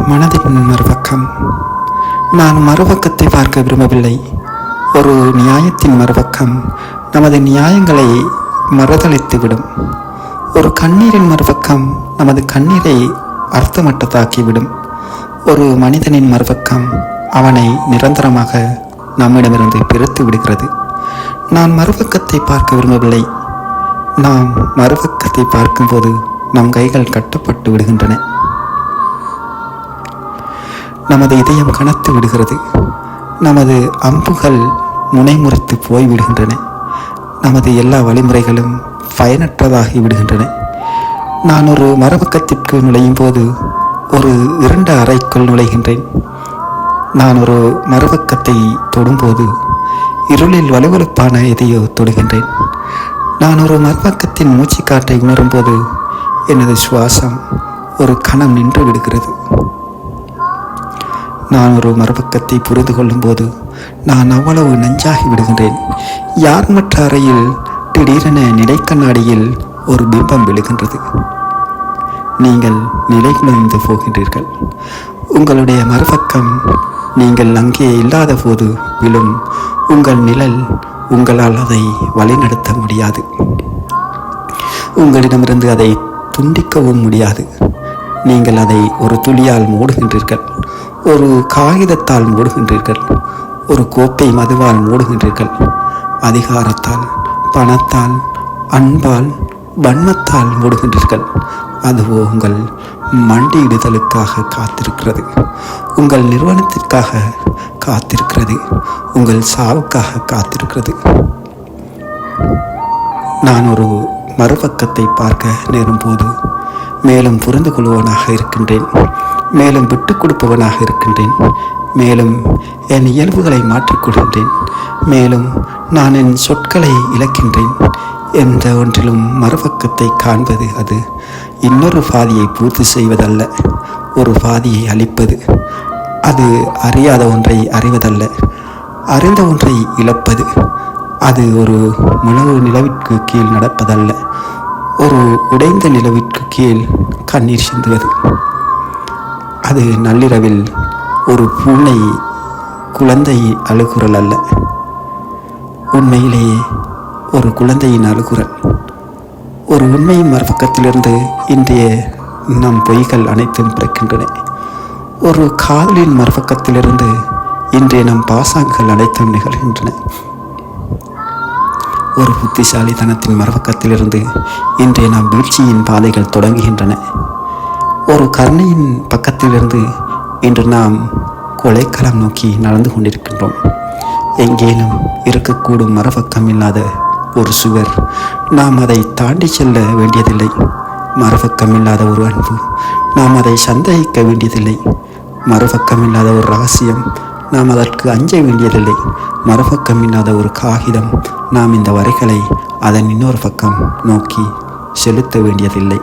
மனதின் மறுபக்கம். நான் மறுபக்கத்தை பார்க்க விரும்பவில்லை. ஒரு நியாயத்தின் மறுபக்கம் நமது நியாயங்களை மறுதளித்துவிடும். ஒரு கண்ணீரின் மறுபக்கம் நமது கண்ணீரை அர்த்தமற்றதாக்கிவிடும். ஒரு மனிதனின் மறுபக்கம் அவனை நிரந்தரமாக நம்மிடமிருந்து பிரித்து விடுகிறது. நான் மறுபக்கத்தை பார்க்க விரும்பவில்லை. நாம் மறுபக்கத்தை பார்க்கும்போது நம் கைகள் கட்டப்பட்டு விடுகின்றன. நமது இதயம் கனத்து விடுகிறது. நமது அம்புகள் முனைமுறித்து போய்விடுகின்றன. நமது எல்லா வழிமுறைகளும் பயனற்றதாகி விடுகின்றன. நான் ஒரு மறுபக்கத்திற்கு நுழையும் போது ஒரு இருண்ட அறைக்குள் நுழைகின்றேன். நான் ஒரு மறுபக்கத்தை தொடும்போது இருளில் வலுவழுப்பான எதையோ தொடுகின்றேன். நான் ஒரு மறுபக்கத்தின் மூச்சுக்காற்றை உணரும்போது எனது சுவாசம் ஒரு கணம் நின்று விடுகிறது. நான் ஒரு மறுபக்கத்தை புரிந்து கொள்ளும் போது நான் அவ்வளவு நஞ்சாகி விடுகின்றேன். யார் மற்ற அறையில் திடீரென நிலைக்கண்ணாடியில் ஒரு பிம்பம் விழுகின்றது. நீங்கள் நிலை குலைந்து போகின்றீர்கள். உங்களுடைய மறுபக்கம் நீங்கள் அங்கே இல்லாத போது விழும் உங்கள் நிழல். உங்களால் அதை வழிநடத்த முடியாது. உங்களிடமிருந்து அதை துண்டிக்கவும் முடியாது. நீங்கள் அதை ஒரு துளியால் மூடுகின்றீர்கள், ஒரு காகிதத்தால் மூடுகின்றீர்கள், ஒரு கோப்பை மதுவால் மூடுகின்றீர்கள், அதிகாரத்தால், பணத்தால், அன்பால், வன்மத்தால் மூடுகின்றீர்கள். அதுவோ உங்கள் மண்டியிடுதலுக்காக காத்திருக்கிறது, உங்கள் நிறுவனத்திற்காக காத்திருக்கிறது, உங்கள் சாவுக்காக காத்திருக்கிறது. நான் ஒரு மறுபக்கத்தை பார்க்க நேரும் போது மேலும் புரிந்து கொள்பவனாக இருக்கின்றேன், மேலும் விட்டுக் கொடுப்பவனாக இருக்கின்றேன், மேலும் என் இயல்புகளை மாற்றிக்கொள்கின்றேன், மேலும் நான் என் சொற்களை இழக்கின்றேன். எந்த ஒன்றிலும் மறுபக்கத்தை காண்பது அது இன்னொரு பாதியை பூர்த்தி செய்வதல்ல, ஒரு பாதியை அளிப்பது. அது அறியாத ஒன்றை அறிவதல்ல, அறிந்த ஒன்றை இழப்பது. அது ஒரு முழு நிலவிற்கு கீழ் நடப்பதல்ல, ஒரு உடைந்த நிலவிற்கு கீழ் கண்ணீர் சிந்துவது. அது நள்ளிரவில் ஒரு பூனை குழந்தை அழுகுரல் அல்ல, உண்மையிலேயே ஒரு குழந்தையின் அழுகுரல். ஒரு உண்மையின் மறுபக்கத்திலிருந்து இன்றைய நம் பொய்கள் அனைத்தும் பிறக்கின்றன. ஒரு காதலின் மறுபக்கத்திலிருந்து இன்றைய நம் பாசாங்குகள் அனைத்தும் நிகழ்கின்றன. ஒரு புத்திசாலித்தனத்தின் மறுபக்கத்திலிருந்து இன்றைய நம் வீழ்ச்சியின் பாதைகள் தொடங்குகின்றன. ஒரு கருணையின் பக்கத்திலிருந்து இன்று நாம் கொலைக்களம் நோக்கி நடந்து கொண்டிருக்கின்றோம். எங்கேனும் இருக்கக்கூடும் மறுபக்கம் இல்லாத ஒரு சுவர். நாம் அதை தாண்டி செல்ல வேண்டியதில்லை. மறுபக்கம் இல்லாத ஒரு அன்பு. நாம் அதை சந்தேகிக்க வேண்டியதில்லை. மறுபக்கம் இல்லாத ஒரு ரகசியம். நாம் அதற்கு அஞ்ச வேண்டியதில்லை. மறுபக்கம் இல்லாத ஒரு காகிதம். நாம் இந்த வரிகளை அதன் இன்னொரு பக்கம் நோக்கி செலுத்த வேண்டியதில்லை.